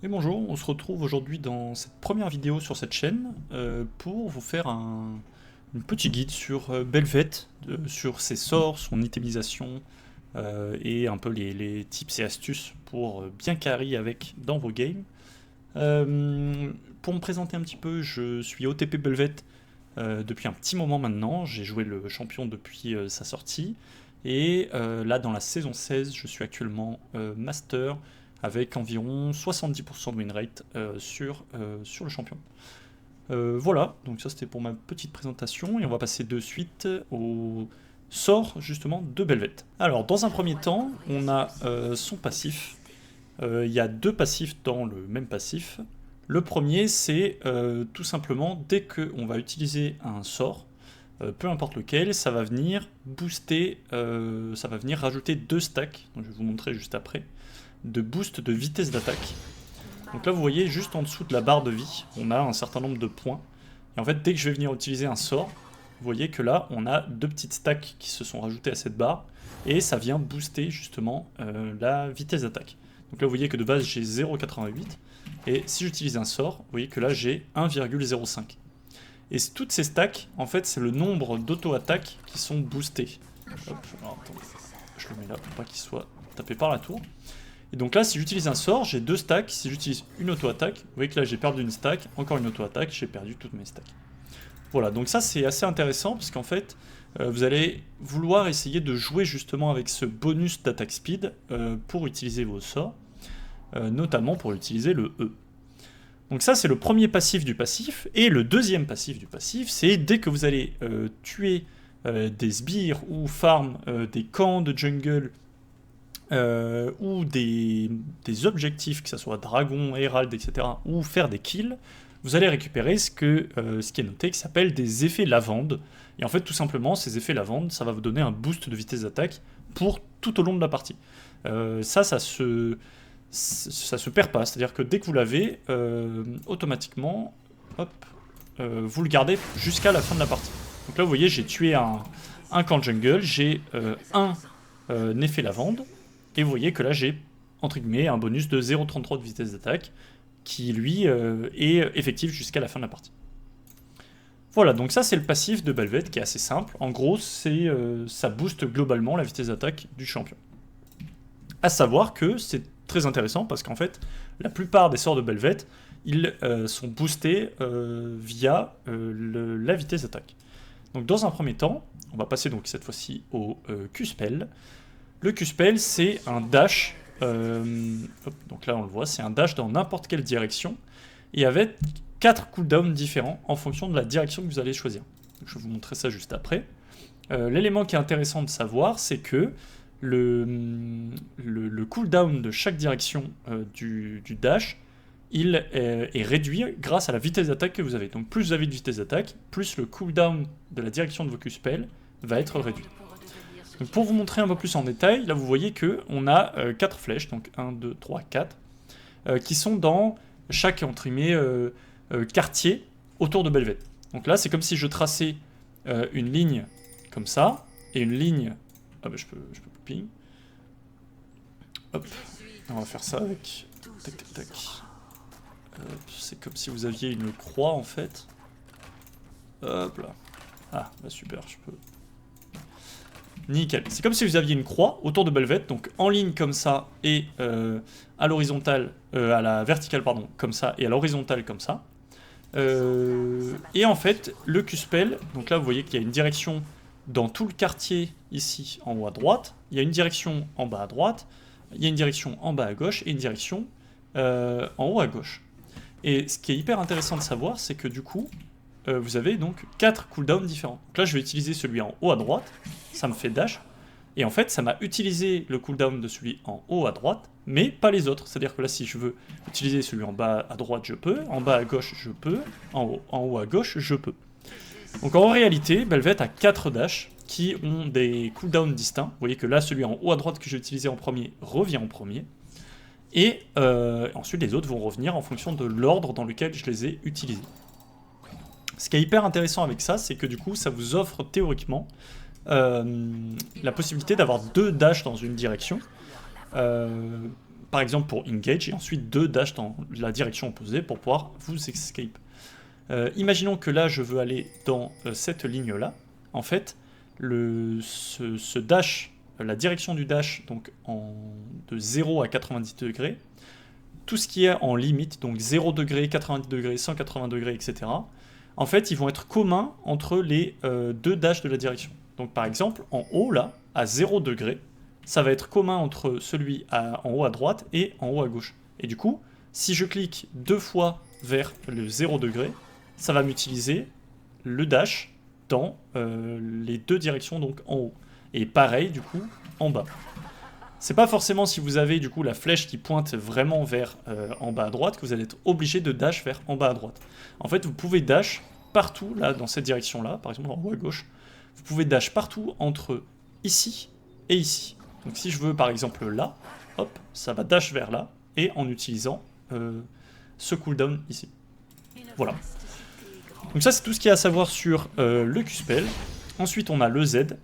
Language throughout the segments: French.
Et bonjour, on se retrouve aujourd'hui dans cette première vidéo sur cette chaîne pour vous faire une petite guide sur Belvet, sur ses sorts, son itemisation et un peu les tips et astuces pour bien carry avec dans vos games. Pour me présenter un petit peu, je suis OTP Belvet depuis un petit moment maintenant, j'ai joué le champion depuis sa sortie et là dans la saison 16 je suis actuellement master avec environ 70% de win rate sur le champion. Voilà, donc ça c'était pour ma petite présentation et on va passer de suite au sort justement de Belvet. Alors dans un premier temps, on a son passif. Il y a deux passifs dans le même passif. Le premier c'est tout simplement dès qu'on va utiliser un sort, peu importe lequel, ça va venir booster, ça va venir rajouter 2 stacks, donc je vais vous montrer juste après, de boost de vitesse d'attaque. Donc là vous voyez juste en dessous de la barre de vie, on a un certain nombre de points. Et en fait dès que je vais venir utiliser un sort, vous voyez que là on a 2 petites stacks qui se sont rajoutées à cette barre. Et ça vient booster justement la vitesse d'attaque. Donc là vous voyez que de base j'ai 0,88. Et si j'utilise un sort, vous voyez que là j'ai 1,05. Et toutes ces stacks, en fait c'est le nombre d'auto-attaques qui sont boostées. Hop, alors attendez, je le mets là pour pas qu'il soit tapé par la tour. Et donc là, si j'utilise un sort, j'ai 2 stacks. Si j'utilise une auto-attaque, vous voyez que là j'ai perdu une stack, encore une auto-attaque, j'ai perdu toutes mes stacks. Voilà, donc ça c'est assez intéressant parce qu'en fait, vous allez vouloir essayer de jouer justement avec ce bonus d'attaque speed pour utiliser vos sorts, notamment pour utiliser le E. Donc ça c'est le premier passif du passif, et le deuxième passif du passif, c'est dès que vous allez tuer des sbires ou farm des camps de jungle ou des objectifs, que ce soit dragon, herald, etc., ou faire des kills, vous allez récupérer ce qui est noté, qui s'appelle des effets lavande. Et en fait, tout simplement, ces effets lavande, ça va vous donner un boost de vitesse d'attaque pour tout au long de la partie. Ça se perd pas, c'est-à-dire que dès que vous l'avez, automatiquement, hop, vous le gardez jusqu'à la fin de la partie. Donc là, vous voyez, j'ai tué un camp jungle, j'ai un effet lavande, et vous voyez que là j'ai, entre guillemets, un bonus de 0,33 de vitesse d'attaque, qui lui est effectif jusqu'à la fin de la partie. Voilà, donc ça c'est le passif de Belvet qui est assez simple. En gros, ça booste globalement la vitesse d'attaque du champion. A savoir que c'est très intéressant parce qu'en fait, la plupart des sorts de Belvet, ils sont boostés via la vitesse d'attaque. Donc dans un premier temps, on va passer donc cette fois-ci au Q-Spell. Le Q-Spell, c'est un dash, donc là on le voit, c'est un dash dans n'importe quelle direction, et avec 4 cooldowns différents en fonction de la direction que vous allez choisir. Donc, je vais vous montrer ça juste après. L'élément qui est intéressant de savoir, c'est que le cooldown de chaque direction du dash, il est réduit grâce à la vitesse d'attaque que vous avez. Donc plus vous avez de vitesse d'attaque, plus le cooldown de la direction de vos Q-Spell va être réduit. Donc pour vous montrer un peu plus en détail, là vous voyez qu'on a 4 flèches, donc 1, 2, 3, 4, qui sont dans chaque, entre guillemets, quartier autour de Belvet. Donc là c'est comme si je traçais une ligne comme ça, et une ligne... Ah bah je peux ping. Hop, on va faire ça avec... Tac tac tac. C'est comme si vous aviez une croix en fait. Hop là. Ah bah super, je peux... Nickel. C'est comme si vous aviez une croix autour de Belvet, donc en ligne comme ça et à l'horizontale, à la verticale pardon, comme ça et à l'horizontale comme ça. Et en fait, le Q-Spell, donc là vous voyez qu'il y a une direction dans tout le quartier ici en haut à droite, il y a une direction en bas à droite, il y a une direction en bas à gauche et une direction en haut à gauche. Et ce qui est hyper intéressant de savoir, c'est que du coup, vous avez donc 4 cooldowns différents. Donc là je vais utiliser celui en haut à droite, ça me fait dash, et en fait ça m'a utilisé le cooldown de celui en haut à droite, mais pas les autres. C'est à dire que là si je veux utiliser celui en bas à droite je peux, en bas à gauche je peux, en haut à gauche je peux. Donc en réalité Belvet a 4 dash qui ont des cooldowns distincts. Vous voyez que là celui en haut à droite que j'ai utilisé en premier revient en premier, et ensuite les autres vont revenir en fonction de l'ordre dans lequel je les ai utilisés. Ce qui est hyper intéressant avec ça, c'est que du coup, ça vous offre théoriquement la possibilité d'avoir 2 dashs dans une direction. par exemple pour engage, et ensuite 2 dash dans la direction opposée pour pouvoir vous escape. Imaginons que là je veux aller dans cette ligne là. En fait, ce dash, la direction du dash, donc de 0 à 90 degrés, tout ce qui est en limite, donc 0 degrés, 90 degrés, 180 degrés, etc., en fait, ils vont être communs entre les 2 dashs de la direction. Donc par exemple, en haut là, à 0 degré, ça va être commun entre celui en haut à droite et en haut à gauche. Et du coup, si je clique 2 fois vers le 0 degré, ça va m'utiliser le dash dans les 2 directions, donc en haut. Et pareil, du coup, en bas. C'est pas forcément si vous avez du coup la flèche qui pointe vraiment vers en bas à droite que vous allez être obligé de dash vers en bas à droite. En fait, vous pouvez dash partout, là, dans cette direction-là, par exemple en haut à gauche. Vous pouvez dash partout entre ici et ici. Donc si je veux par exemple là, hop, ça va dash vers là, et en utilisant ce cooldown ici. Voilà. Donc ça c'est tout ce qu'il y a à savoir sur le Q-Spell. Ensuite on a le Z.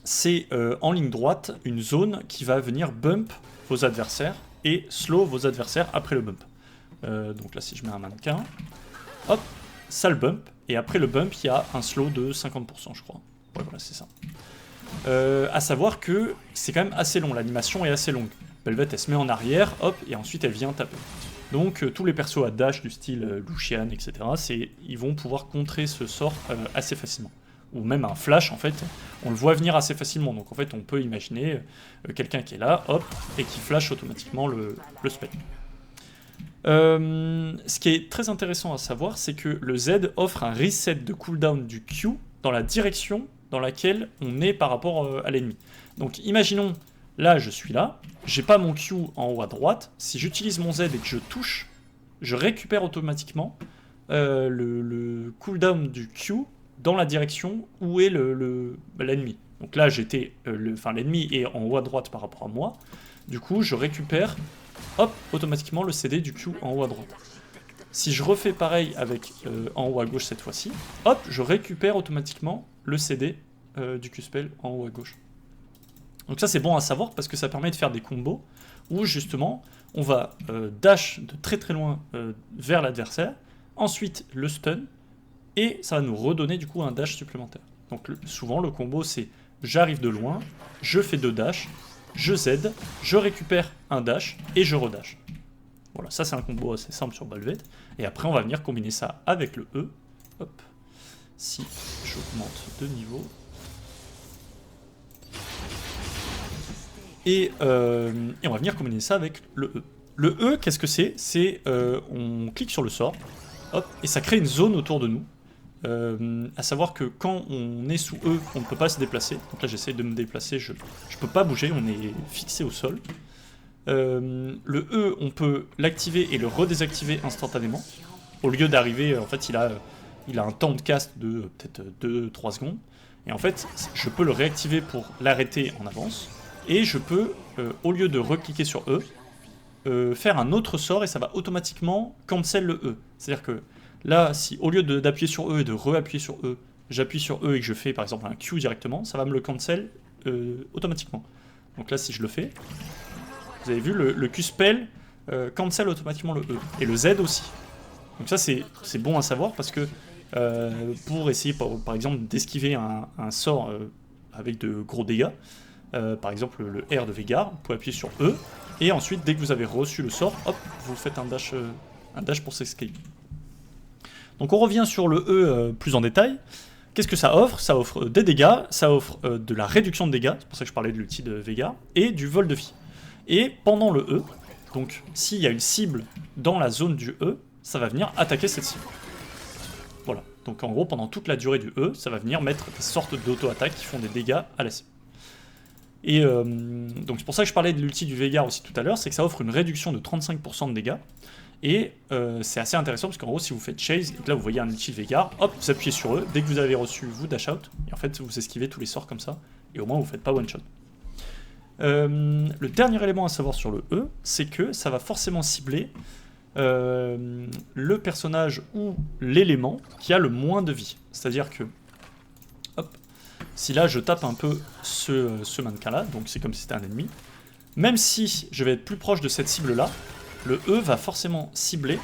C'est en ligne droite une zone qui va venir bump vos adversaires et slow vos adversaires après le bump. Donc là si je mets un mannequin, hop, ça le bump, et après le bump il y a un slow de 50% je crois. Ouais voilà c'est ça. À savoir que c'est quand même assez long, l'animation est assez longue. Belvet elle se met en arrière, hop, et ensuite elle vient taper. Donc tous les persos à dash du style Lucian, etc., ils vont pouvoir contrer ce sort assez facilement. Ou même un flash, en fait, on le voit venir assez facilement. Donc en fait on peut imaginer quelqu'un qui est là, hop, et qui flash automatiquement le spell. Ce qui est très intéressant à savoir, c'est que le Z offre un reset de cooldown du Q dans la direction dans laquelle on est par rapport à l'ennemi. Donc imaginons, là je suis là, j'ai pas mon Q en haut à droite, si j'utilise mon Z et que je touche, je récupère automatiquement le cooldown du Q dans la direction où est l'ennemi. Donc là l'ennemi est en haut à droite par rapport à moi, du coup je récupère hop, automatiquement le CD du Q en haut à droite. Si je refais pareil avec en haut à gauche cette fois-ci, hop, je récupère automatiquement le CD du Q-Spell en haut à gauche. Donc ça c'est bon à savoir parce que ça permet de faire des combos où justement on va dash de très très loin vers l'adversaire, ensuite le stun, et ça va nous redonner du coup un dash supplémentaire. Donc souvent le combo c'est j'arrive de loin, je fais 2 dash, je Z, je récupère un dash et je redash. Voilà, ça c'est un combo assez simple sur Belvet. Et après on va venir combiner ça avec le E. Hop. Si j'augmente de niveau. Et on va venir combiner ça avec le E. Le E, qu'est-ce que c'est? C'est on clique sur le sort, hop, et ça crée une zone autour de nous. À savoir que quand on est sous E, on ne peut pas se déplacer. Donc là j'essaie de me déplacer, je peux pas bouger, on est fixé au sol. Le E, on peut l'activer et le redésactiver instantanément. Au lieu d'arriver, en fait, il a un temps de cast de peut-être 2-3 secondes. Et en fait, je peux le réactiver pour l'arrêter en avance. Et je peux, au lieu de recliquer sur E, faire un autre sort et ça va automatiquement cancel le E. C'est-à-dire que là, si au lieu d'appuyer sur E et de re-appuyer sur E, j'appuie sur E et que je fais par exemple un Q directement, ça va me le cancel automatiquement. Donc là, si je le fais, vous avez vu, le Q-Spell cancel automatiquement le E. Et le Z aussi. Donc ça, c'est bon à savoir parce que pour essayer, par exemple, d'esquiver un sort avec de gros dégâts, par exemple le R de Veigar, vous pouvez appuyer sur E, et ensuite, dès que vous avez reçu le sort, hop, vous faites un dash pour s'escape. Donc on revient sur le E plus en détail. Qu'est-ce que ça offre? Ça offre des dégâts, ça offre de la réduction de dégâts, c'est pour ça que je parlais de l'ulti de Veigar, et du vol de vie. Et pendant le E, donc s'il y a une cible dans la zone du E, ça va venir attaquer cette cible. Voilà, donc en gros pendant toute la durée du E, ça va venir mettre des sortes d'auto-attaques qui font des dégâts à la cible. Et donc c'est pour ça que je parlais de l'ulti du Veigar aussi tout à l'heure, c'est que ça offre une réduction de 35% de dégâts. Et c'est assez intéressant parce qu'en gros si vous faites chase, et que là vous voyez un ulti Veigar, hop, vous appuyez sur eux, dès que vous avez reçu, vous dash out, et en fait vous esquivez tous les sorts comme ça, et au moins vous faites pas one shot. Le dernier élément à savoir sur le E, c'est que ça va forcément cibler le personnage ou l'élément qui a le moins de vie. C'est-à-dire que, hop, si là je tape un peu ce mannequin-là, donc c'est comme si c'était un ennemi, même si je vais être plus proche de cette cible-là, le E va forcément cibler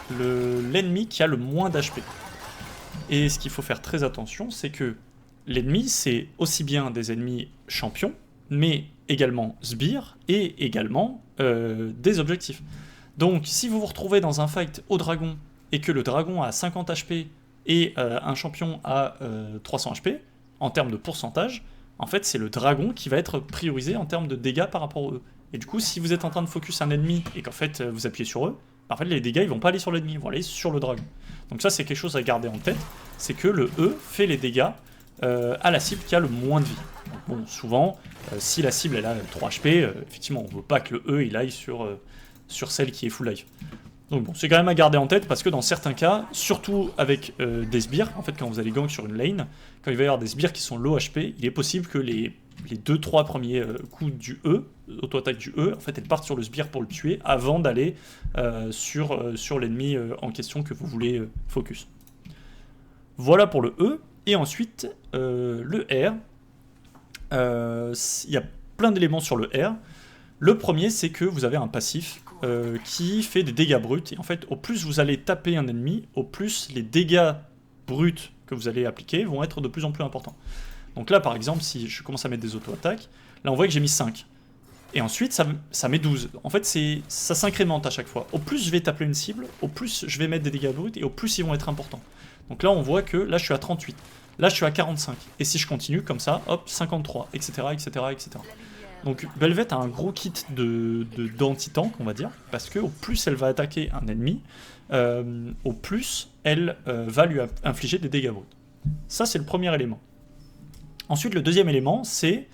l'ennemi qui a le moins d'HP. Et ce qu'il faut faire très attention, c'est que l'ennemi, c'est aussi bien des ennemis champions, mais également sbires et également des objectifs. Donc si vous vous retrouvez dans un fight au dragon et que le dragon a 50 HP et un champion a 300 HP, en termes de pourcentage, en fait c'est le dragon qui va être priorisé en termes de dégâts par rapport aux E. Et du coup, si vous êtes en train de focus un ennemi et qu'en fait vous appuyez sur eux, en fait les dégâts ils vont pas aller sur l'ennemi, ils vont aller sur le dragon. Donc ça c'est quelque chose à garder en tête, c'est que le E fait les dégâts à la cible qui a le moins de vie. Donc, bon, souvent, si la cible elle a 3 HP, effectivement on veut pas que le E il aille sur celle qui est full life. Donc bon, c'est quand même à garder en tête parce que dans certains cas, surtout avec des sbires, en fait quand vous allez gank sur une lane, quand il va y avoir des sbires qui sont low HP, il est possible que les 2-3 premiers coups du E, auto-attaque du E, en fait elles partent sur le sbire pour le tuer avant d'aller sur l'ennemi en question que vous voulez focus. Voilà pour le E, et ensuite le R, il y a plein d'éléments sur le R. Le premier, c'est que vous avez un passif qui fait des dégâts bruts. Et en fait, au plus vous allez taper un ennemi, au plus les dégâts bruts que vous allez appliquer vont être de plus en plus importants. Donc là, par exemple, si je commence à mettre des auto-attaques, là on voit que j'ai mis 5. Et ensuite, ça met 12. En fait, ça s'incrémente à chaque fois. Au plus je vais taper une cible, au plus je vais mettre des dégâts bruts, et au plus ils vont être importants. Donc là, on voit que là, je suis à 38. Là, je suis à 45. Et si je continue comme ça, hop, 53, etc., etc., etc. Donc Belveth a un gros kit d'anti-tank, on va dire, parce que au plus elle va attaquer un ennemi, au plus elle va lui infliger des dégâts bruts. Ça, c'est le premier élément. Ensuite, le deuxième élément, c'est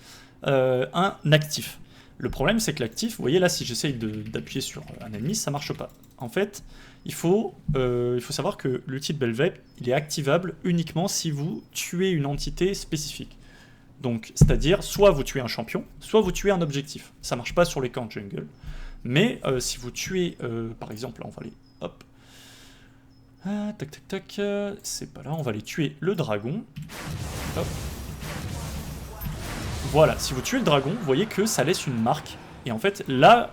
un actif. Le problème, c'est que l'actif, vous voyez là, si j'essaye d'appuyer sur un ennemi, ça marche pas. En fait, il faut savoir que l'outil de Belveth, il est activable uniquement si vous tuez une entité spécifique. Donc, c'est-à-dire, soit vous tuez un champion, soit vous tuez un objectif. Ça marche pas sur les camps jungle. Mais si vous tuez, par exemple, là, on va aller, hop. Ah, tac, tac, tac, c'est pas là, on va aller tuer le dragon. Hop. Voilà, si vous tuez le dragon, vous voyez que ça laisse une marque. Et en fait, là,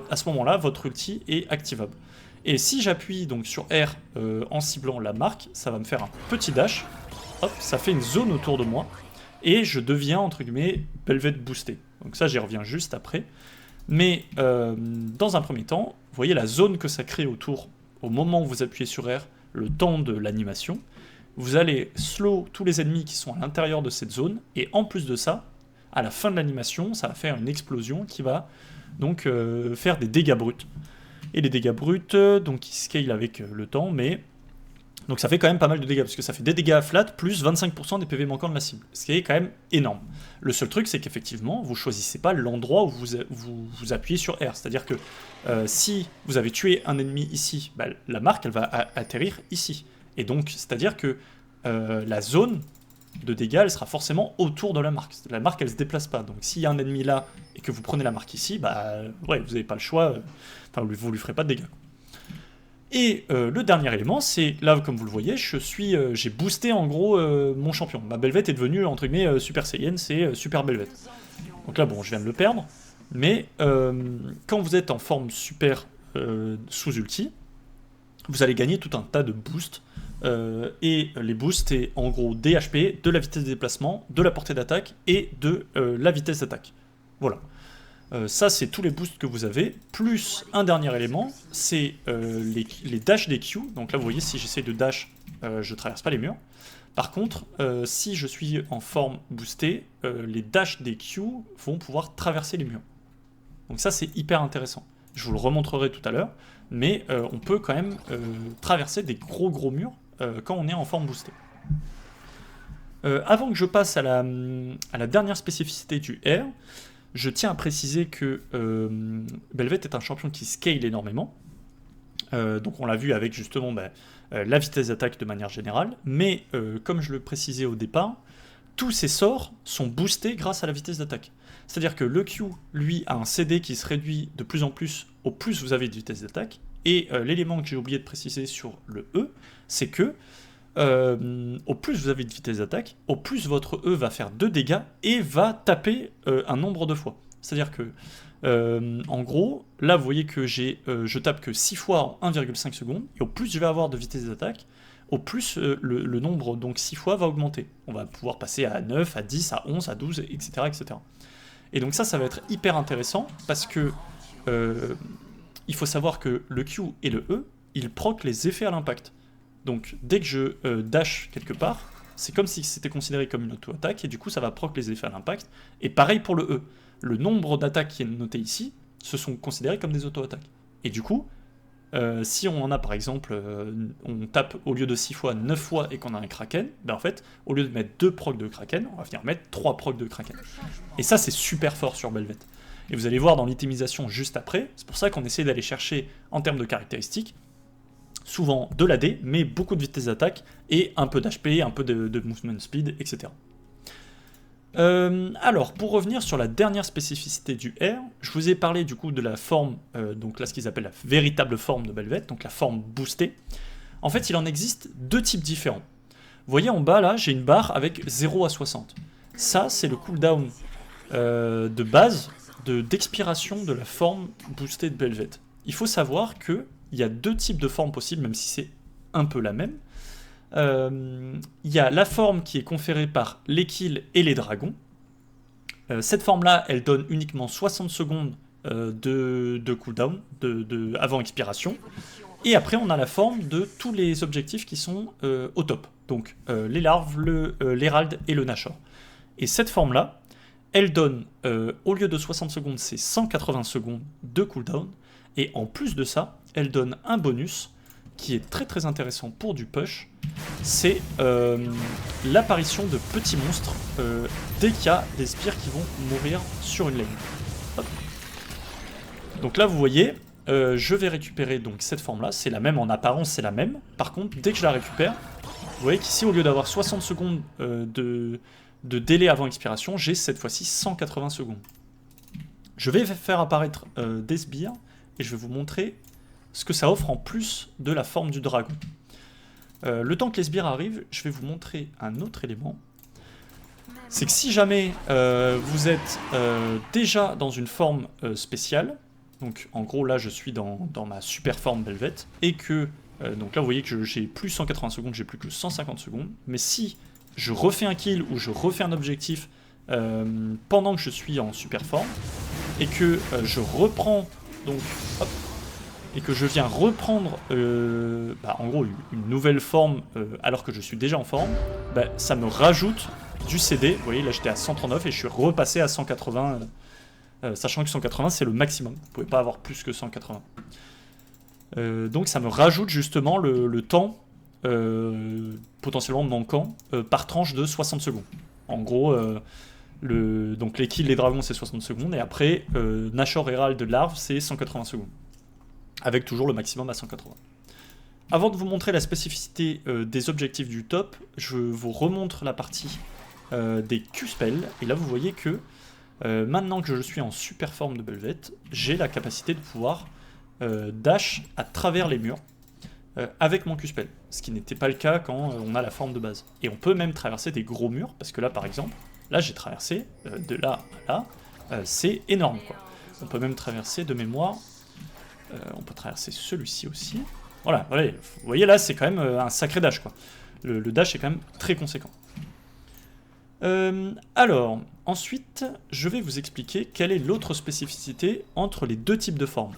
à ce moment-là, votre ulti est activable. Et si j'appuie donc sur R en ciblant la marque, ça va me faire un petit dash. Hop, ça fait une zone autour de moi. Et je deviens, entre guillemets, Belveth boosté. Donc ça, j'y reviens juste après. Mais dans un premier temps, vous voyez la zone que ça crée autour, au moment où vous appuyez sur R, le temps de l'animation. Vous allez slow tous les ennemis qui sont à l'intérieur de cette zone. Et en plus de ça, à la fin de l'animation, ça va faire une explosion qui va donc faire des dégâts bruts. Et les dégâts bruts, donc ils scale avec le temps, mais... Donc ça fait quand même pas mal de dégâts, parce que ça fait des dégâts à flat, plus 25% des PV manquants de la cible, ce qui est quand même énorme. Le seul truc, c'est qu'effectivement, vous choisissez pas l'endroit où vous appuyez sur R, c'est-à-dire que si vous avez tué un ennemi ici, bah, la marque, elle va atterrir ici. Et donc, c'est-à-dire que la zone de dégâts, elle sera forcément autour de la marque. La marque, elle se déplace pas. Donc s'il y a un ennemi là, et que vous prenez la marque ici, bah ouais, vous n'avez pas le choix, enfin, vous lui ferez pas de dégâts. Et le dernier élément, c'est, là comme vous le voyez, j'ai boosté en gros mon champion. Ma Belveth est devenue, entre guillemets, Super Saiyan, c'est Super Belveth. Donc là, bon, je viens de le perdre, mais quand vous êtes en forme super sous ulti, vous allez gagner tout un tas de boosts, et les boosts, c'est en gros des HP, de la vitesse de déplacement, de la portée d'attaque, et de la vitesse d'attaque. Voilà. Ça, c'est tous les boosts que vous avez, plus un dernier élément, c'est les dash des Q. Donc là, vous voyez, si j'essaie de dash, je traverse pas les murs. Par contre, si je suis en forme boostée, les dash des Q vont pouvoir traverser les murs. Donc ça, c'est hyper intéressant. Je vous le remontrerai tout à l'heure, mais on peut quand même traverser des gros murs quand on est en forme boostée. Avant que je passe à la dernière spécificité du R, je tiens à préciser que Belveth est un champion qui scale énormément. Donc on l'a vu avec justement la vitesse d'attaque de manière générale. Mais comme je le précisais au départ, tous ses sorts sont boostés grâce à la vitesse d'attaque. C'est-à-dire que le Q, lui, a un CD qui se réduit de plus en plus au plus vous avez de vitesse d'attaque. Et l'élément que j'ai oublié de préciser sur le E, c'est que au plus vous avez de vitesse d'attaque, au plus votre E va faire de dégâts et va taper un nombre de fois. C'est-à-dire que En gros, là vous voyez que je tape que 6 fois en 1,5 secondes, et au plus je vais avoir de vitesse d'attaque, au plus le nombre, donc 6 fois, va augmenter. On va pouvoir passer à 9, à 10, à 11, à 12, etc. etc. Et donc ça va être hyper intéressant, parce que il faut savoir que le Q et le E, ils proc les effets à l'impact. Donc dès que je dash quelque part, c'est comme si c'était considéré comme une auto-attaque, et du coup ça va proc les effets à l'impact. Et pareil pour le E. Le nombre d'attaques qui est noté ici, se sont considérés comme des auto-attaques. Et du coup, si on en a par exemple, on tape au lieu de 6 fois, 9 fois et qu'on a un Kraken, ben en fait, au lieu de mettre 2 procs de Kraken, on va venir mettre 3 procs de Kraken. Et ça c'est super fort sur Belvet. Et vous allez voir dans l'itemisation juste après, c'est pour ça qu'on essaie d'aller chercher en termes de caractéristiques, souvent de l'AD, mais beaucoup de vitesse d'attaque, et un peu d'HP, un peu de movement speed, etc. Alors, pour revenir sur la dernière spécificité du R, je vous ai parlé du coup de la forme, donc là ce qu'ils appellent la véritable forme de Belvet, donc la forme boostée. En fait, il en existe deux types différents. Vous voyez en bas là, j'ai une barre avec 0 à 60. Ça, c'est le cooldown de base, d'expiration de la forme boostée de Belvet. Il faut savoir qu'il y a deux types de formes possibles, même si c'est un peu la même. Il y a la forme qui est conférée par les kills et les dragons. Cette forme-là, elle donne uniquement 60 secondes de cooldown avant expiration. Et après, on a la forme de tous les objectifs qui sont au top. Donc les larves, l'hérald et le nashor. Et cette forme-là, elle donne, au lieu de 60 secondes, c'est 180 secondes de cooldown. Et en plus de ça, elle donne un bonus qui est très très intéressant pour du push, c'est l'apparition de petits monstres dès qu'il y a des spires qui vont mourir sur une lane. Hop. Donc là vous voyez, je vais récupérer donc cette forme là, c'est la même en apparence, c'est la même. Par contre, dès que je la récupère, vous voyez qu'ici au lieu d'avoir 60 secondes de délai avant expiration, j'ai cette fois-ci 180 secondes. Je vais faire apparaître des sbires et je vais vous montrer ce que ça offre en plus de la forme du dragon. Le temps que les sbires arrivent, je vais vous montrer un autre élément. C'est que si jamais vous êtes déjà dans une forme spéciale, donc en gros là je suis dans ma super forme Belvet, et que, donc là vous voyez que j'ai plus 180 secondes, j'ai plus que 150 secondes, mais si je refais un kill ou je refais un objectif pendant que je suis en super forme, et que je reprends, donc hop, et que je viens reprendre en gros une nouvelle forme alors que je suis déjà en forme, ça me rajoute du CD. Vous voyez là j'étais à 139 et je suis repassé à 180, sachant que 180 c'est le maximum, vous pouvez pas avoir plus que 180. Donc ça me rajoute justement le temps potentiellement manquant par tranche de 60 secondes. En gros, donc les kills, les dragons c'est 60 secondes, et après Nashor Herald de larve c'est 180 secondes. Avec toujours le maximum à 180. Avant de vous montrer la spécificité des objectifs du top, je vous remontre la partie des Q-spells, et là vous voyez que maintenant que je suis en super forme de Belvet, j'ai la capacité de pouvoir dash à travers les murs avec mon Q-spell, ce qui n'était pas le cas quand on a la forme de base. Et on peut même traverser des gros murs, parce que là par exemple, là j'ai traversé de là à là, c'est énorme quoi. On peut même traverser de mémoire. On peut traverser celui-ci aussi. Voilà, vous voyez là, c'est quand même un sacré dash, quoi. Le dash est quand même très conséquent. Alors, ensuite, je vais vous expliquer quelle est l'autre spécificité entre les deux types de formes.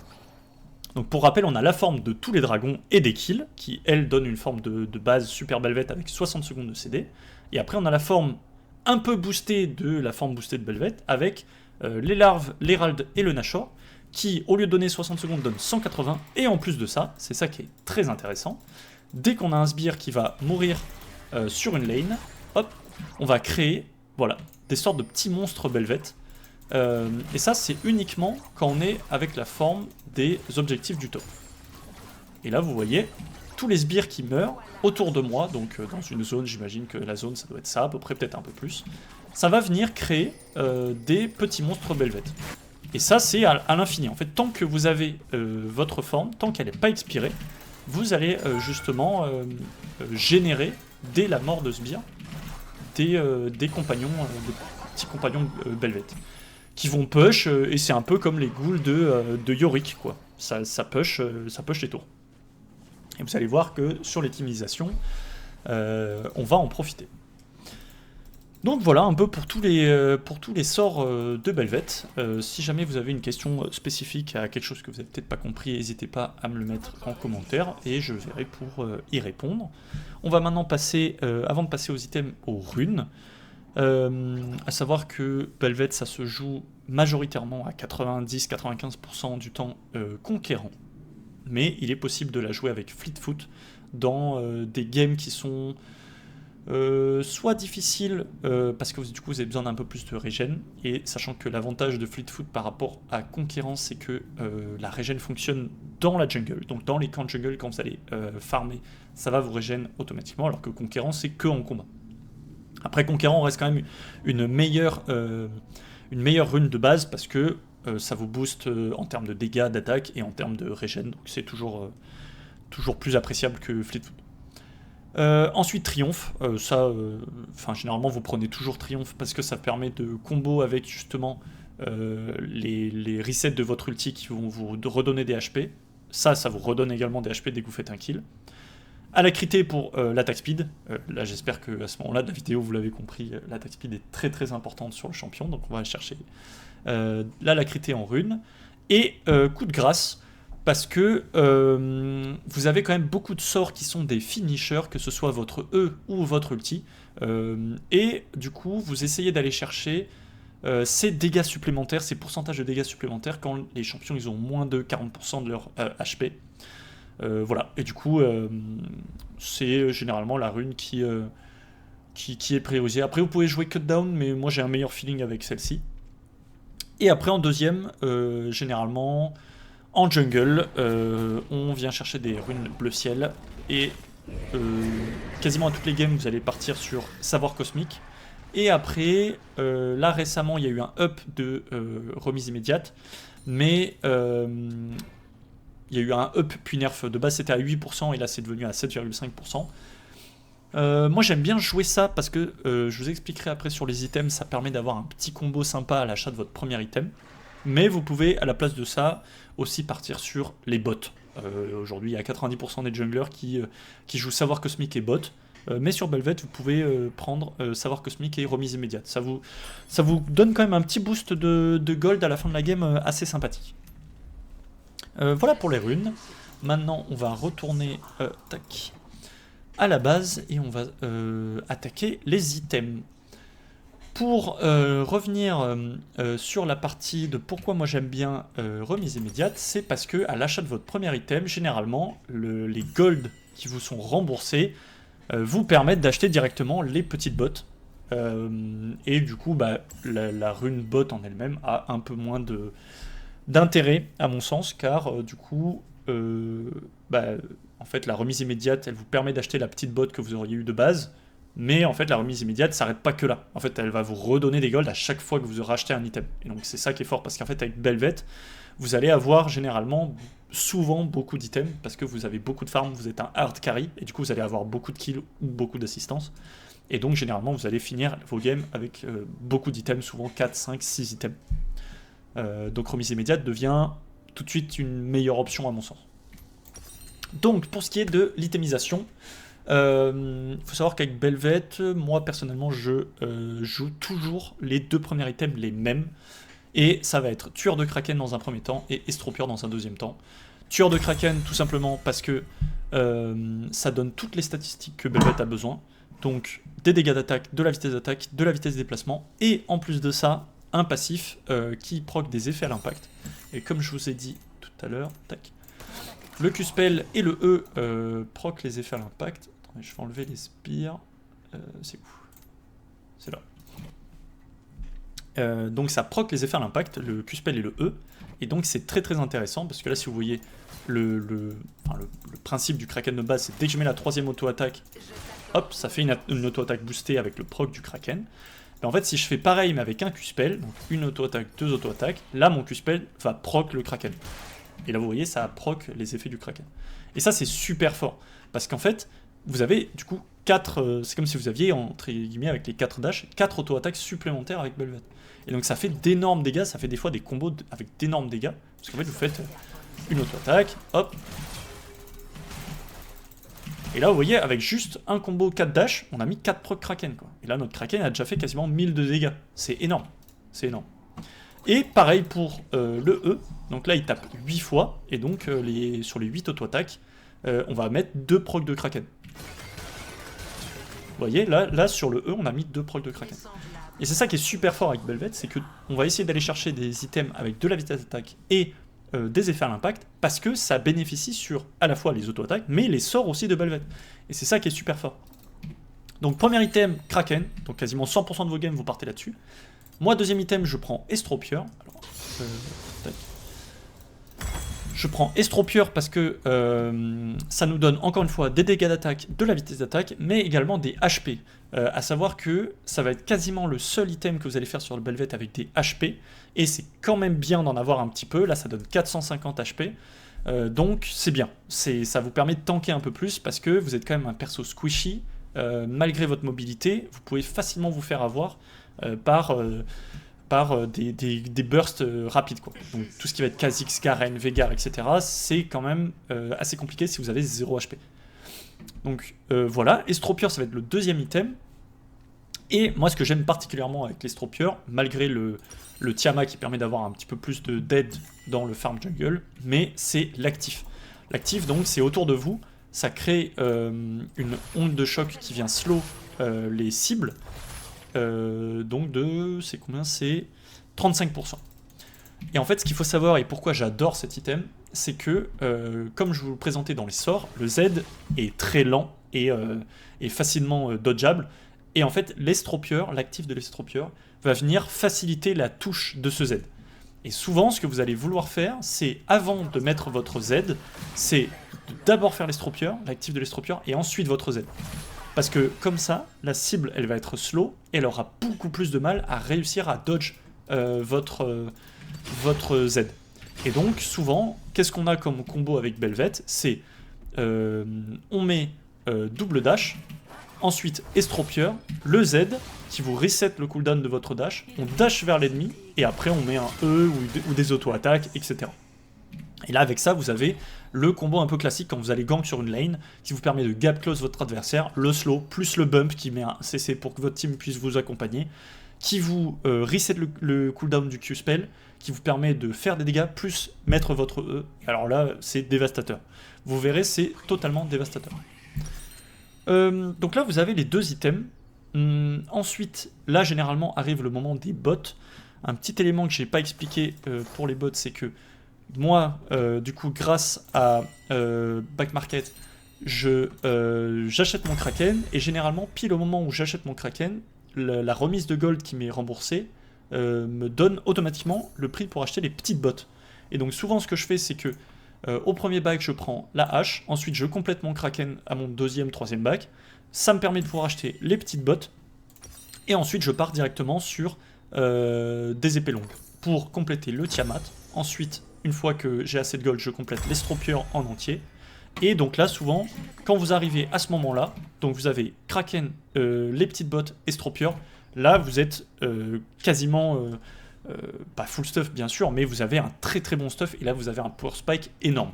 Donc pour rappel, on a la forme de tous les dragons et des kills, qui, elle, donne une forme de base super Belvet avec 60 secondes de CD. Et après, on a la forme un peu boostée de la forme boostée de Belvet, avec les larves, l'hérald et le nashor, qui, au lieu de donner 60 secondes, donne 180, et en plus de ça, c'est ça qui est très intéressant, dès qu'on a un sbire qui va mourir sur une lane, hop, on va créer, voilà, des sortes de petits monstres Belvet, et ça c'est uniquement quand on est avec la forme des objectifs du top. Et là vous voyez, tous les sbires qui meurent autour de moi, donc dans une zone, j'imagine que la zone ça doit être ça, à peu près, peut-être un peu plus, ça va venir créer des petits monstres Belvet. Et ça, c'est à l'infini. En fait, tant que vous avez votre forme, tant qu'elle n'est pas expirée, vous allez justement générer, dès la mort de sbire, des compagnons, des petits compagnons Belvet. qui vont push, et c'est un peu comme les ghouls de Yorick, quoi. Ça push les tours. Et vous allez voir que sur l'optimisation, on va en profiter. Donc voilà un peu pour tous les sorts de Belvet. Si jamais vous avez une question spécifique à quelque chose que vous n'avez peut-être pas compris, n'hésitez pas à me le mettre en commentaire et je verrai pour y répondre. On va maintenant passer, avant de passer aux items, aux runes. À savoir que Belvet, ça se joue majoritairement à 90-95% du temps conquérant. Mais il est possible de la jouer avec Fleetfoot dans des games qui sont soit difficiles parce que du coup vous avez besoin d'un peu plus de régène, et sachant que l'avantage de Fleetfoot par rapport à Conquérant, c'est que la régène fonctionne dans la jungle, donc dans les camps de jungle quand vous allez farmer, ça va vous régène automatiquement, alors que Conquérant c'est que en combat. Après Conquérant reste quand même une meilleure rune de base parce que ça vous booste en termes de dégâts, d'attaque et en termes de régène, donc c'est toujours plus appréciable que Fleetfoot. Ensuite Triomphe, généralement vous prenez toujours Triomphe parce que ça permet de combo avec justement les resets de votre ulti qui vont vous redonner des HP. Ça vous redonne également des HP dès que vous faites un kill. Alacrité pour l'attaque speed, là j'espère que à ce moment-là de la vidéo vous l'avez compris, l'attaque speed est très très importante sur le champion, donc on va chercher l'alacrité en rune. Et coup de grâce, parce que vous avez quand même beaucoup de sorts qui sont des finishers, que ce soit votre E ou votre ulti, et du coup vous essayez d'aller chercher ces dégâts supplémentaires, ces pourcentages de dégâts supplémentaires quand les champions ils ont moins de 40% de leur HP. Voilà, et du coup c'est généralement la rune qui est priorisée. Après vous pouvez jouer Cutdown, mais moi j'ai un meilleur feeling avec celle-ci. Et après en deuxième, généralement en jungle, on vient chercher des runes bleu ciel, et quasiment à toutes les games vous allez partir sur savoir cosmique. Et après, là récemment il y a eu un up de remise immédiate, mais il y a eu un up puis nerf. De base c'était à 8% et là c'est devenu à 7,5%. Moi j'aime bien jouer ça parce que je vous expliquerai après sur les items, ça permet d'avoir un petit combo sympa à l'achat de votre premier item. Mais vous pouvez à la place de ça aussi partir sur les bots. Aujourd'hui il y a 90% des junglers qui jouent savoir cosmique et bot. Mais sur Belvet vous pouvez prendre savoir cosmique et remise immédiate. Ça vous donne quand même un petit boost de gold à la fin de la game assez sympathique. Voilà pour les runes. Maintenant on va retourner à la base et on va attaquer les items. Pour revenir sur la partie de pourquoi moi j'aime bien remise immédiate, c'est parce que à l'achat de votre premier item, généralement les golds qui vous sont remboursés vous permettent d'acheter directement les petites bottes. Et du coup la rune bot en elle-même a un peu moins d'intérêt à mon sens, car du coup en fait la remise immédiate elle vous permet d'acheter la petite bot que vous auriez eu de base, mais en fait la remise immédiate s'arrête pas que là, en fait elle va vous redonner des golds à chaque fois que vous aurez acheté un item, et donc c'est ça qui est fort, parce qu'en fait avec Belvet vous allez avoir généralement souvent beaucoup d'items, parce que vous avez beaucoup de farm, vous êtes un hard carry, et du coup vous allez avoir beaucoup de kills ou beaucoup d'assistance, et donc généralement vous allez finir vos games avec beaucoup d'items, souvent 4, 5, 6 items. Donc remise immédiate devient tout de suite une meilleure option à mon sens. Donc pour ce qui est de l'itemisation, il faut savoir qu'avec Belvet, moi personnellement je joue toujours les deux premiers items les mêmes, et ça va être tueur de Kraken dans un premier temps et estropieur dans un deuxième temps. Tueur de Kraken tout simplement parce que ça donne toutes les statistiques que Belvet a besoin, donc des dégâts d'attaque, de la vitesse d'attaque, de la vitesse de déplacement, et en plus de ça un passif qui proc des effets à l'impact. Et comme je vous ai dit tout à l'heure, tac, le Q-spell et le E proc les effets à l'impact. Attendez, je vais enlever les spires. C'est où? C'est là. Donc ça proc les effets à l'impact, le Q-spell et le E. Et donc c'est très très intéressant, parce que là si vous voyez le principe du Kraken de base, c'est dès que je mets la troisième auto-attaque, hop, ça fait une auto-attaque boostée avec le proc du Kraken. Mais en fait, si je fais pareil mais avec un Q-spell, donc une auto-attaque, deux auto-attaques, là mon Q-spell va proc le Kraken. Et là vous voyez, ça proc les effets du Kraken. Et ça c'est super fort, parce qu'en fait, vous avez du coup 4, c'est comme si vous aviez, entre guillemets, avec les 4 dash, 4 auto-attaques supplémentaires avec Belvet. Et donc ça fait d'énormes dégâts, ça fait des fois des combos avec d'énormes dégâts, parce qu'en fait vous faites une auto-attaque, hop. Et là vous voyez, avec juste un combo 4 dash, on a mis 4 proc Kraken, quoi. Et là notre Kraken a déjà fait quasiment 1000 de dégâts, c'est énorme, c'est énorme. Et pareil pour le E, donc là il tape 8 fois, et donc sur les 8 auto-attaques, on va mettre 2 procs de Kraken. Vous voyez, là sur le E, on a mis 2 procs de Kraken. Et c'est ça qui est super fort avec Belvet, c'est qu'on va essayer d'aller chercher des items avec de la vitesse d'attaque et des effets à l'impact, parce que ça bénéficie sur à la fois les auto-attaques, mais les sorts aussi de Belvet. Et c'est ça qui est super fort. Donc premier item, Kraken, donc quasiment 100% de vos games, vous partez là-dessus. Moi, deuxième item, je prends Estropieur. Alors, je prends Estropieur parce que ça nous donne encore une fois des dégâts d'attaque, de la vitesse d'attaque, mais également des HP. À savoir que ça va être quasiment le seul item que vous allez faire sur le Belvet avec des HP, et c'est quand même bien d'en avoir un petit peu. Là, ça donne 450 HP, donc c'est bien. Ça vous permet de tanker un peu plus parce que vous êtes quand même un perso squishy. Malgré votre mobilité, vous pouvez facilement vous faire avoir par des bursts rapides, quoi. Donc tout ce qui va être Kha'Zix, Garen, Veigar, etc., c'est quand même assez compliqué si vous avez 0 HP. Donc voilà, Estropieur, ça va être le deuxième item. Et moi, ce que j'aime particulièrement avec l'Estropieur, malgré le Tiamat qui permet d'avoir un petit peu plus de dead dans le farm jungle, mais c'est l'actif. L'actif, donc, c'est autour de vous, ça crée une onde de choc qui vient slow les cibles. Donc c'est combien? C'est 35%. Et en fait, ce qu'il faut savoir, et pourquoi j'adore cet item, c'est que, comme je vous le présentais dans les sorts, le Z est très lent et facilement dodgeable. Et en fait, l'estropieur, l'actif de l'estropieur, va venir faciliter la touche de ce Z. Et souvent, ce que vous allez vouloir faire, c'est, avant de mettre votre Z, c'est d'abord faire l'estropieur, l'actif de l'estropieur, et ensuite votre Z. Parce que comme ça, la cible, elle va être slow, et elle aura beaucoup plus de mal à réussir à dodge votre Z. Et donc, souvent, qu'est-ce qu'on a comme combo avec Belvet? C'est, on met double dash, ensuite estropieur, le Z, qui vous reset le cooldown de votre dash, on dash vers l'ennemi, et après on met un E ou des auto-attaques, etc. Et là, avec ça, vous avez le combo un peu classique quand vous allez gank sur une lane, qui vous permet de gap close votre adversaire, le slow, plus le bump qui met un CC pour que votre team puisse vous accompagner, qui vous reset le cooldown du Q-spell, qui vous permet de faire des dégâts, plus mettre votre E. Alors là, c'est dévastateur. Vous verrez, c'est totalement dévastateur. Donc là, vous avez les deux items. Ensuite, là, généralement, arrive le moment des bots. Un petit élément que j'ai pas expliqué pour les bots, c'est que moi, du coup, grâce à Back Market, j'achète mon Kraken, et généralement, pile au moment où j'achète mon Kraken, la remise de gold qui m'est remboursée me donne automatiquement le prix pour acheter les petites bots. Et donc souvent, ce que je fais, c'est que au premier bac, je prends la hache, ensuite je complète mon Kraken à mon deuxième, troisième bac, ça me permet de pouvoir acheter les petites bottes, et ensuite je pars directement sur des épées longues pour compléter le Tiamat. Ensuite, une fois que j'ai assez de gold, je complète l'estropieur en entier. Et donc là, souvent, quand vous arrivez à ce moment-là, donc vous avez Kraken, les petites bottes, estropieur, là vous êtes quasiment... pas full stuff bien sûr, mais vous avez un très très bon stuff, et là vous avez un power spike énorme.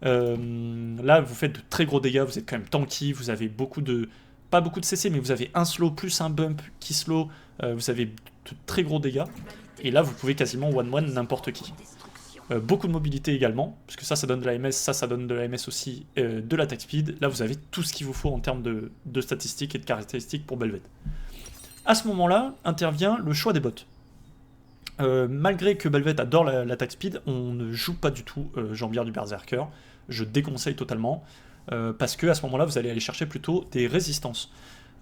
Là vous faites de très gros dégâts, vous êtes quand même tanky, vous avez pas beaucoup de CC, mais vous avez un slow plus un bump qui slow, vous avez de très gros dégâts, et là vous pouvez quasiment one-one n'importe qui. Beaucoup de mobilité également, parce que ça donne de la MS, ça donne de la MS aussi, de l'attack speed. Là vous avez tout ce qu'il vous faut en termes de statistiques et de caractéristiques pour Belvet. À ce moment-là intervient le choix des bots. Malgré que Belvet adore l'attack speed, on ne joue pas du tout Jambière du Berserker. Je déconseille totalement, parce que à ce moment-là, vous allez aller chercher plutôt des résistances.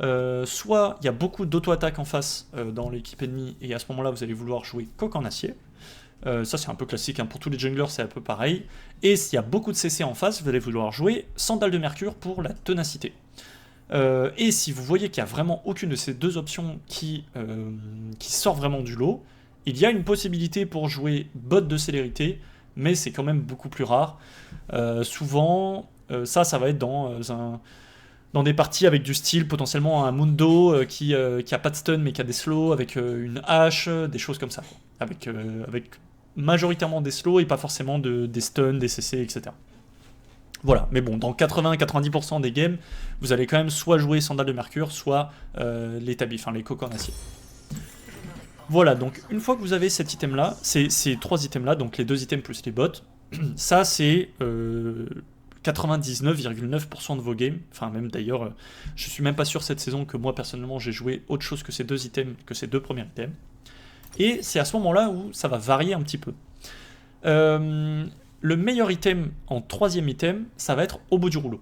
Soit il y a beaucoup d'auto-attaque en face dans l'équipe ennemie, et à ce moment-là, vous allez vouloir jouer coq en acier. Ça, c'est un peu classique, hein. Pour tous les junglers, c'est un peu pareil. Et s'il y a beaucoup de CC en face, vous allez vouloir jouer sandale de mercure pour la ténacité. Et si vous voyez qu'il n'y a vraiment aucune de ces deux options qui sort vraiment du lot, il y a une possibilité pour jouer bot de célérité, mais c'est quand même beaucoup plus rare. Souvent, ça va être dans dans des parties avec du style, potentiellement un Mundo qui a pas de stun mais qui a des slows, avec une hache, des choses comme ça. Avec majoritairement des slows et pas forcément des stuns, des CC, etc. Voilà, mais bon, dans 80-90% des games, vous allez quand même soit jouer Sandales de Mercure, soit les tabis, enfin les coques en acier. Voilà, donc une fois que vous avez cet item-là, ces 3 items-là, donc les 2 items plus les bots, ça c'est 99,9% de vos games. Enfin même d'ailleurs, je suis même pas sûr cette saison que moi personnellement j'ai joué autre chose que ces 2 items, que ces 2 premiers items. Et c'est à ce moment-là où ça va varier un petit peu. Le meilleur item en 3ème item, ça va être au bout du rouleau.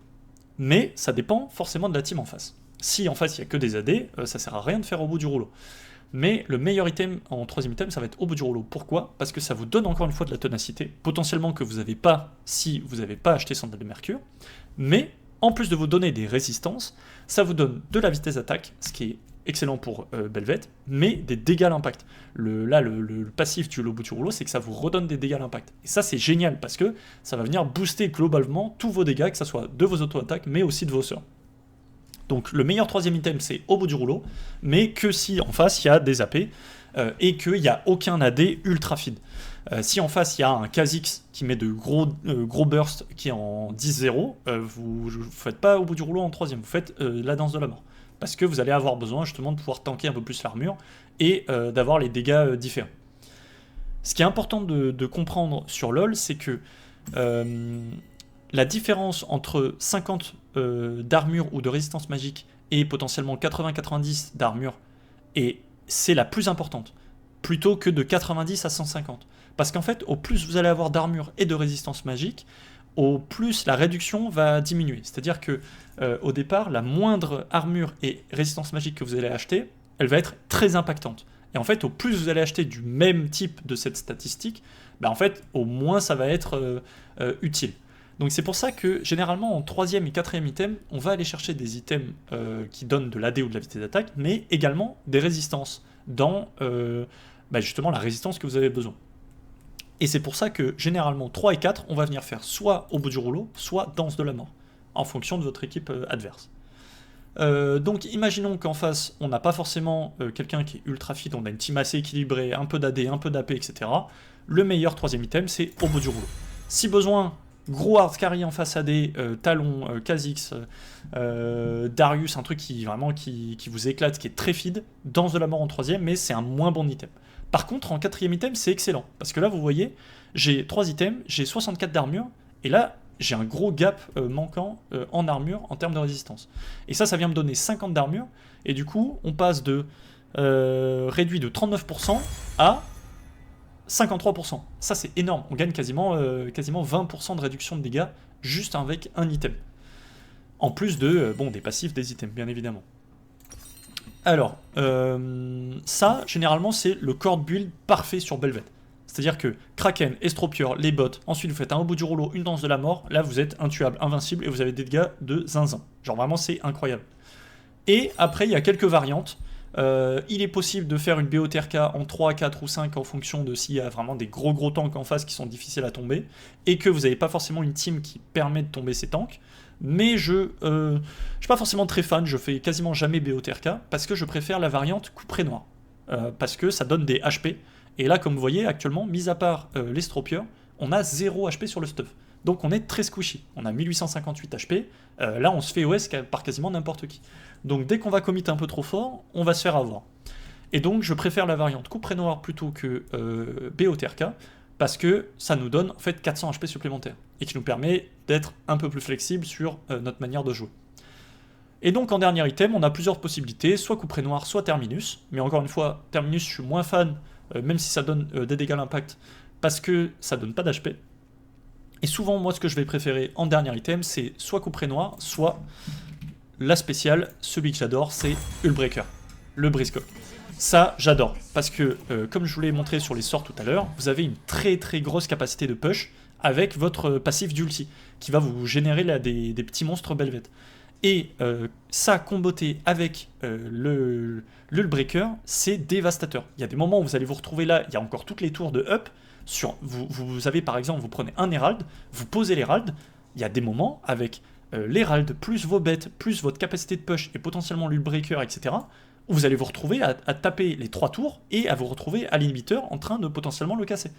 Mais ça dépend forcément de la team en face. Si en face il n'y a que des AD, ça sert à rien de faire au bout du rouleau. Mais le meilleur item en 3ème item, ça va être au bout du rouleau. Pourquoi ? Parce que ça vous donne encore une fois de la ténacité, potentiellement que vous n'avez pas si vous n'avez pas acheté Sandales de Mercure. Mais en plus de vous donner des résistances, ça vous donne de la vitesse d'attaque, ce qui est excellent pour Belvet, mais des dégâts à l'impact. Le passif du bout du rouleau, c'est que ça vous redonne des dégâts à l'impact. Et ça, c'est génial, parce que ça va venir booster globalement tous vos dégâts, que ce soit de vos auto-attaques, mais aussi de vos sorts. Donc le meilleur 3ème item, c'est au bout du rouleau, mais que si en face, il y a des AP, et qu'il n'y a aucun AD ultra feed. Si en face, il y a un Kha'Zix qui met de gros bursts qui est en 10-0, vous ne faites pas au bout du rouleau en 3ème, vous faites la danse de la mort. Parce que vous allez avoir besoin justement de pouvoir tanker un peu plus l'armure et d'avoir les dégâts différents. Ce qui est important de comprendre sur LoL, c'est que la différence entre 50 d'armure ou de résistance magique et potentiellement 80-90 d'armure, et c'est la plus importante, plutôt que de 90 à 150. Parce qu'en fait, au plus vous allez avoir d'armure et de résistance magique, au plus la réduction va diminuer. C'est-à-dire que au départ, la moindre armure et résistance magique que vous allez acheter, elle va être très impactante. Et en fait, au plus vous allez acheter du même type de cette statistique, en fait, au moins ça va être utile. Donc c'est pour ça que généralement en 3ème et 4ème item, on va aller chercher des items qui donnent de l'AD ou de la vitesse d'attaque, mais également des résistances dans justement la résistance que vous avez besoin. Et c'est pour ça que généralement 3 et 4, on va venir faire soit au bout du rouleau, soit danse de la mort, en fonction de votre équipe adverse. Donc imaginons qu'en face, on n'a pas forcément quelqu'un qui est ultra fit, on a une team assez équilibrée, un peu d'AD, un peu d'AP, etc. Le meilleur 3ème item, c'est au bout du rouleau. Si besoin, gros hard carry en face AD, Talon, Kha'Zix, Darius, un truc qui vous éclate, qui est très feed, danse de la mort en 3ème, mais c'est un moins bon item. Par contre, en 4ème item, c'est excellent. Parce que là, vous voyez, j'ai 3 items, j'ai 64 d'armure, et là, j'ai un gros gap manquant en armure en termes de résistance. Et ça vient me donner 50 d'armure, et du coup, on passe de réduit de 39% à 53%. Ça, c'est énorme. On gagne quasiment 20% de réduction de dégâts juste avec un item. En plus de, des passifs des items, bien évidemment. Alors, ça, généralement, c'est le core build parfait sur Belvet. C'est-à-dire que Kraken, Estropieur, les bots, ensuite vous faites un au bout du rouleau, une danse de la mort, là vous êtes intuable, invincible, et vous avez des dégâts de zinzin. Genre vraiment, c'est incroyable. Et après, il y a quelques variantes. Il est possible de faire une BOTRK en 3, 4 ou 5 en fonction de s'il y a vraiment des gros tanks en face qui sont difficiles à tomber, et que vous n'avez pas forcément une team qui permet de tomber ces tanks. Mais je suis pas forcément très fan, je fais quasiment jamais BOTRK, parce que je préfère la variante couperet noir. Parce que ça donne des HP, et là comme vous voyez actuellement, mis à part l'Estropieur, on a 0 HP sur le stuff. Donc on est très squishy, on a 1858 HP, là on se fait OS par quasiment n'importe qui. Donc dès qu'on va commit un peu trop fort, on va se faire avoir. Et donc je préfère la variante couperet noir plutôt que BOTRK, parce que ça nous donne en fait 400 HP supplémentaires, et qui nous permet d'être un peu plus flexible sur notre manière de jouer. Et donc en dernier item, on a plusieurs possibilités, soit couperet noir, soit Terminus, mais encore une fois, Terminus je suis moins fan, même si ça donne des dégâts à l'impact, parce que ça donne pas d'HP. Et souvent, moi ce que je vais préférer en dernier item, c'est soit couperet noir, soit la spéciale, celui que j'adore, c'est Hullbreaker, le brise-coque. Ça, j'adore, parce que, comme je vous l'ai montré sur les sorts tout à l'heure, vous avez une très grosse capacité de push avec votre passif d'ulti, qui va vous générer là, des petits monstres Belvet. Et ça, comboté avec l'Hullbreaker, c'est dévastateur. Il y a des moments où vous allez vous retrouver là, il y a encore toutes les tours de up, vous avez par exemple, vous prenez un Herald, vous posez l'Herald, il y a des moments avec l'Herald, plus vos bêtes, plus votre capacité de push et potentiellement l'Ulbreaker, etc., vous allez vous retrouver à taper les 3 tours et à vous retrouver à l'inhibiteur en train de potentiellement le casser.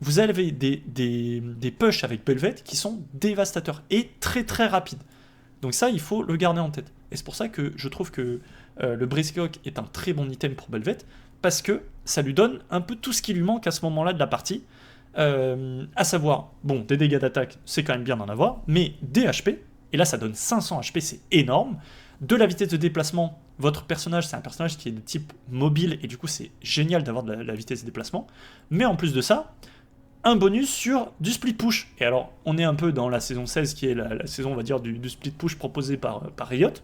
Vous avez des push avec Belvet qui sont dévastateurs et très très rapides. Donc ça, il faut le garder en tête. Et c'est pour ça que je trouve que le Brisklock est un très bon item pour Belvet, parce que ça lui donne un peu tout ce qui lui manque à ce moment-là de la partie, à savoir, bon, des dégâts d'attaque, c'est quand même bien d'en avoir, mais des HP, et là ça donne 500 HP, c'est énorme, de la vitesse de déplacement, votre personnage, c'est un personnage qui est de type mobile, et du coup c'est génial d'avoir de la vitesse de déplacement, mais en plus de ça, un bonus sur du split push. Et alors, on est un peu dans la saison 16, qui est la saison, on va dire, du split push proposé par Riot,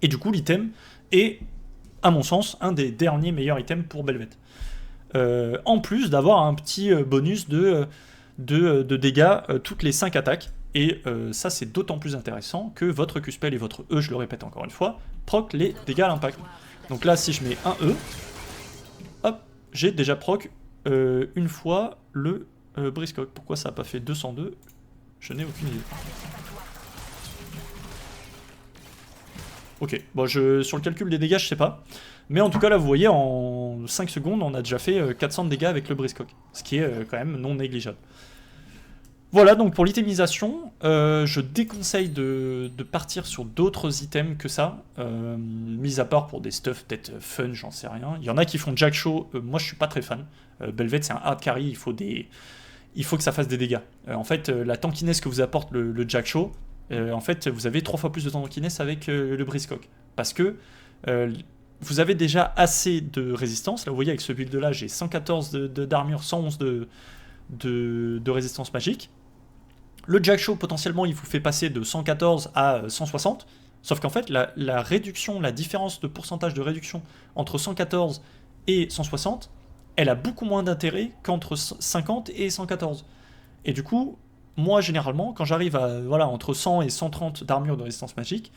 et du coup l'item est, à mon sens, un des derniers meilleurs items pour Belvet. En plus d'avoir un petit bonus de dégâts toutes les 5 attaques, et ça c'est d'autant plus intéressant que votre Q-Spell et votre E, je le répète encore une fois, proc les dégâts à l'impact. Donc là, si je mets un E, hop, j'ai déjà proc une fois le Brisklock. Pourquoi ça n'a pas fait 202? Je n'ai aucune idée. Ok, bon, sur le calcul des dégâts, je sais pas. Mais en tout cas, là, vous voyez, en 5 secondes, on a déjà fait 400 de dégâts avec le Brisklock. Ce qui est quand même non négligeable. Voilà, donc pour l'itemisation, je déconseille de partir sur d'autres items que ça, mis à part pour des stuff peut-être fun, j'en sais rien. Il y en a qui font Jack Show, moi je suis pas très fan. Belvet c'est un hard carry, il faut que ça fasse des dégâts. En fait, la tankiness que vous apporte le Jack Show, en fait vous avez 3 fois plus de tankiness avec le Brisklock. Parce que vous avez déjà assez de résistance. Là vous voyez avec ce build là, j'ai 114 d'armure, 111 de résistance magique. Le Jack Show, potentiellement, il vous fait passer de 114 à 160. Sauf qu'en fait, la réduction, la différence de pourcentage de réduction entre 114 et 160, elle a beaucoup moins d'intérêt qu'entre 50 et 114. Et du coup, moi, généralement, quand j'arrive à entre 100 et 130 d'armure de résistance magique,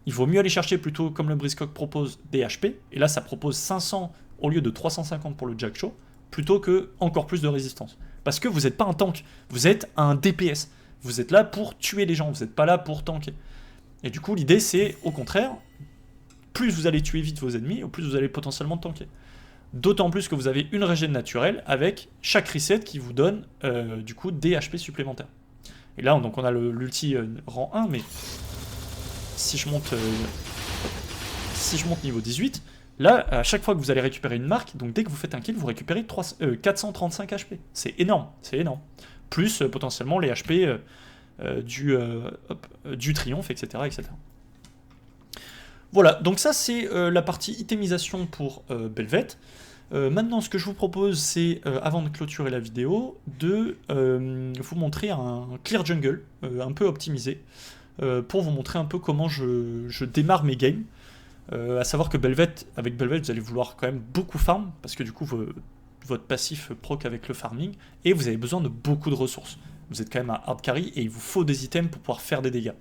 il vaut mieux aller chercher plutôt, comme le Brisklock propose, des HP. Et là, ça propose 500 au lieu de 350 pour le Jack Show, plutôt que encore plus de résistance. Parce que vous n'êtes pas un tank, vous êtes un DPS. Vous êtes là pour tuer les gens, vous n'êtes pas là pour tanker. Et du coup, l'idée, c'est, au contraire, plus vous allez tuer vite vos ennemis, plus vous allez potentiellement tanker. D'autant plus que vous avez une régène naturelle avec chaque reset qui vous donne, du coup, des HP supplémentaires. Et là, donc, on a l'ulti rang 1, mais si je monte niveau 18, là, à chaque fois que vous allez récupérer une marque, donc dès que vous faites un kill, vous récupérez 435 HP. C'est énorme, c'est énorme. Plus potentiellement les HP du triomphe, etc., etc. Voilà, donc ça c'est la partie itemisation pour Belvet. Maintenant, ce que je vous propose, c'est, avant de clôturer la vidéo, de vous montrer un clear jungle un peu optimisé, pour vous montrer un peu comment je démarre mes games. À savoir que avec Belvet, vous allez vouloir quand même beaucoup farm, parce que du coup, votre passif proc avec le farming, et vous avez besoin de beaucoup de ressources. Vous êtes quand même un hard carry, et il vous faut des items pour pouvoir faire des dégâts.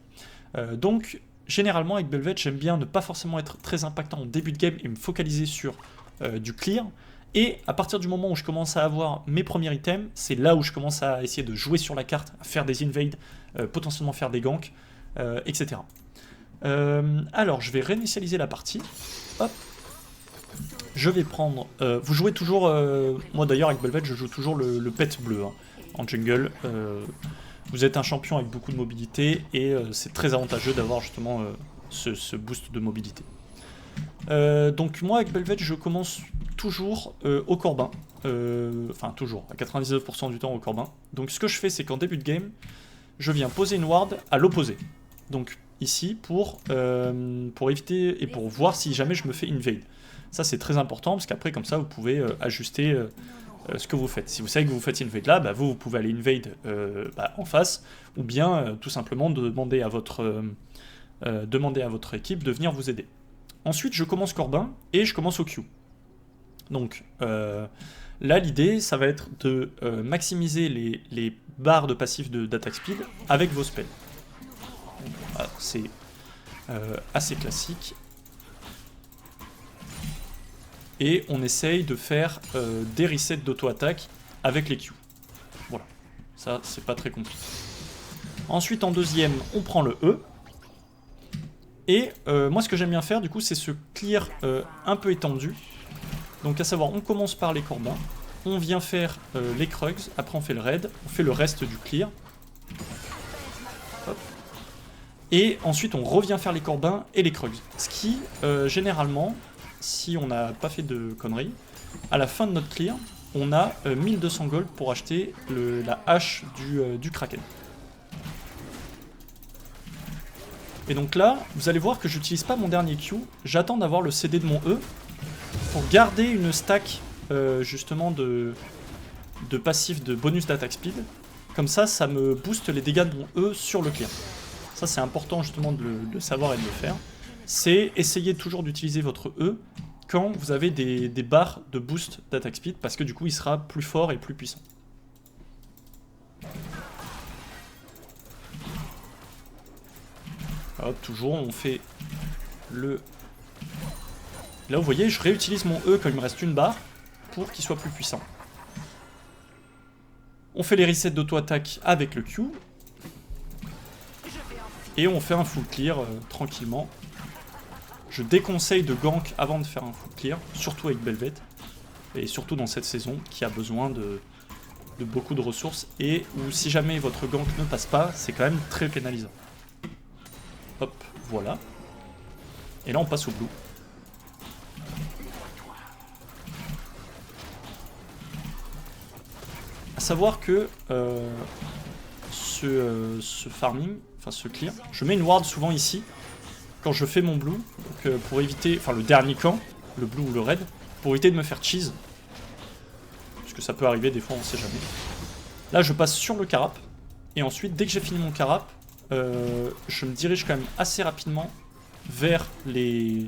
Donc, généralement, avec Belvet, j'aime bien ne pas forcément être très impactant en début de game, et me focaliser sur du clear, et à partir du moment où je commence à avoir mes premiers items, c'est là où je commence à essayer de jouer sur la carte, à faire des invades, potentiellement faire des ganks, etc. Alors, je vais réinitialiser la partie. Hop. Je vais prendre... vous jouez toujours... moi d'ailleurs avec Belvet, je joue toujours le pet bleu hein, en jungle. Vous êtes un champion avec beaucoup de mobilité et c'est très avantageux d'avoir justement ce boost de mobilité. Donc moi avec Belvet, je commence toujours au Corbin. Enfin toujours, à 99% du temps au Corbin. Donc ce que je fais, c'est qu'en début de game, je viens poser une ward à l'opposé. Donc ici pour éviter et pour voir si jamais je me fais invade. Ça c'est très important parce qu'après comme ça vous pouvez ajuster ce que vous faites. Si vous savez que vous faites invade là, bah, vous pouvez aller invade en face ou bien tout simplement demander à votre équipe de venir vous aider. Ensuite je commence Corbin et je commence au Q. Donc là l'idée ça va être de maximiser les barres de passif d'attaque speed avec vos spells. Voilà, c'est assez classique. Et on essaye de faire des resets d'auto-attaque avec les Q. Voilà, ça c'est pas très compliqué. Ensuite, en deuxième, on prend le E. Et moi, ce que j'aime bien faire, du coup, c'est ce clear un peu étendu. Donc, à savoir, on commence par les corbins. On vient faire les Krugs. Après, on fait le raid. On fait le reste du clear. Hop. Et ensuite, on revient faire les corbins et les Krugs. Ce qui, généralement, si on n'a pas fait de conneries, à la fin de notre clear, on a 1200 gold pour acheter la hache du Kraken. Et donc là, vous allez voir que j'utilise pas mon dernier Q, j'attends d'avoir le CD de mon E pour garder une stack justement de passif de bonus d'attaque speed. Comme ça, ça me booste les dégâts de mon E sur le clear. Ça c'est important justement de le savoir et de le faire. C'est essayer toujours d'utiliser votre E quand vous avez des barres de boost d'attaque speed, parce que du coup il sera plus fort et plus puissant. Hop, toujours on fait le... Là vous voyez, je réutilise mon E quand il me reste une barre pour qu'il soit plus puissant. On fait les resets d'auto-attaque avec le Q. Et on fait un full clear tranquillement. Je déconseille de gank avant de faire un full clear, surtout avec Belvet. Et surtout dans cette saison qui a besoin de beaucoup de ressources. Et où si jamais votre gank ne passe pas, c'est quand même très pénalisant. Hop, voilà. Et là on passe au blue. A savoir que ce farming, enfin ce clear, je mets une ward souvent ici quand je fais mon blue, donc, pour éviter, enfin le dernier camp, le blue ou le red, pour éviter de me faire cheese. Parce que ça peut arriver, des fois on sait jamais. Là je passe sur le carap, et ensuite dès que j'ai fini mon carap, je me dirige quand même assez rapidement vers les...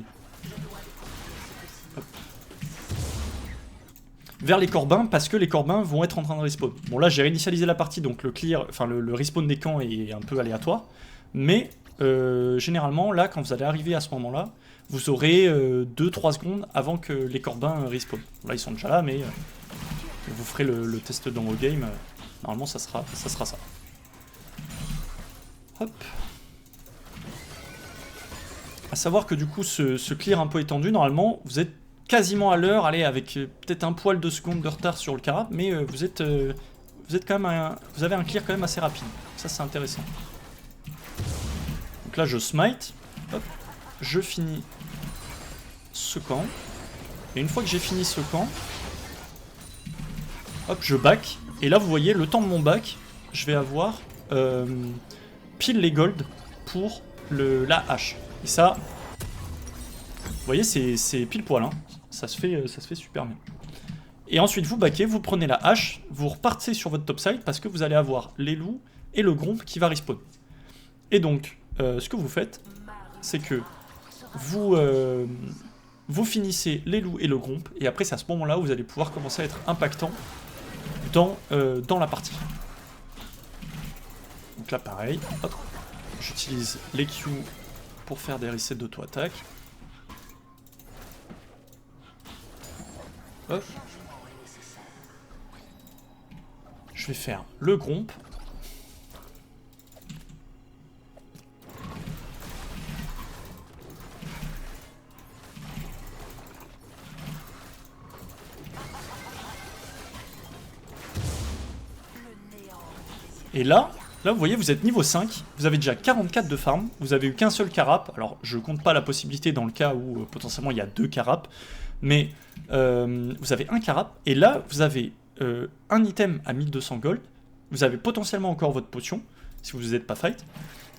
Hop. Vers les corbins, parce que les corbins vont être en train de respawn. Bon là j'ai réinitialisé la partie, donc le clear, enfin le respawn des camps est un peu aléatoire, mais généralement là quand vous allez arriver à ce moment là, vous aurez 2-3 secondes avant que les corbins respawn. Bon, là ils sont déjà là, mais vous ferez le test dans vos games, normalement ça sera ça. Hop. A savoir que du coup ce clear un peu étendu, normalement vous êtes quasiment à l'heure, allez, avec peut-être un poil de seconde de retard sur le carap, mais vous êtes quand même vous avez un clear quand même assez rapide. Ça c'est intéressant. Donc là je smite, hop, je finis ce camp, et une fois que j'ai fini ce camp, hop, je back, et là vous voyez le temps de mon back, je vais avoir pile les gold pour la hache. Et ça, vous voyez, c'est pile poil, hein. Ça se fait super bien. Et ensuite vous backez, vous prenez la hache, vous repartez sur votre topside parce que vous allez avoir les loups et le gromp qui va respawn. Et donc, ce que vous faites, c'est que vous finissez les loups et le gromp, et après c'est à ce moment-là où vous allez pouvoir commencer à être impactant dans la partie. Donc là pareil, j'utilise les Q pour faire des resets d'auto-attaque. Hop. Je vais faire le gromp. Et là, vous voyez, vous êtes niveau 5, vous avez déjà 44 de farm, vous avez eu qu'un seul carap, alors je compte pas la possibilité dans le cas où potentiellement il y a 2 carap, mais vous avez un carap, et là vous avez un item à 1200 gold, vous avez potentiellement encore votre potion, si vous n'êtes pas fight,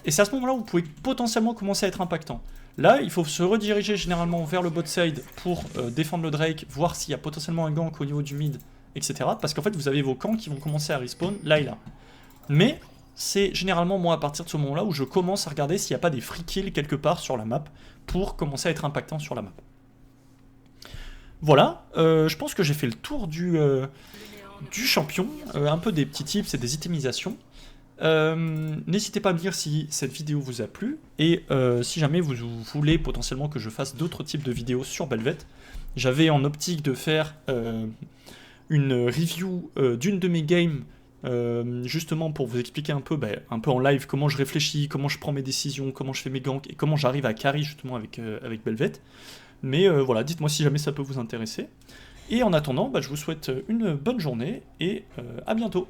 et c'est à ce moment-là où vous pouvez potentiellement commencer à être impactant. Là, il faut se rediriger généralement vers le bot side pour défendre le Drake, voir s'il y a potentiellement un gank au niveau du mid, etc. Parce qu'en fait, vous avez vos camps qui vont commencer à respawn là et là. Mais c'est généralement moi à partir de ce moment-là où je commence à regarder s'il n'y a pas des free kills quelque part sur la map pour commencer à être impactant sur la map. Voilà, je pense que j'ai fait le tour du champion, un peu des petits tips et des itemisations. N'hésitez pas à me dire si cette vidéo vous a plu, et si jamais vous voulez potentiellement que je fasse d'autres types de vidéos sur Belvet. J'avais en optique de faire une review d'une de mes games justement pour vous expliquer un peu en live comment je réfléchis, comment je prends mes décisions, comment je fais mes ganks et comment j'arrive à carry justement avec Belvet. Mais voilà, dites-moi si jamais ça peut vous intéresser. Et en attendant, je vous souhaite une bonne journée et à bientôt.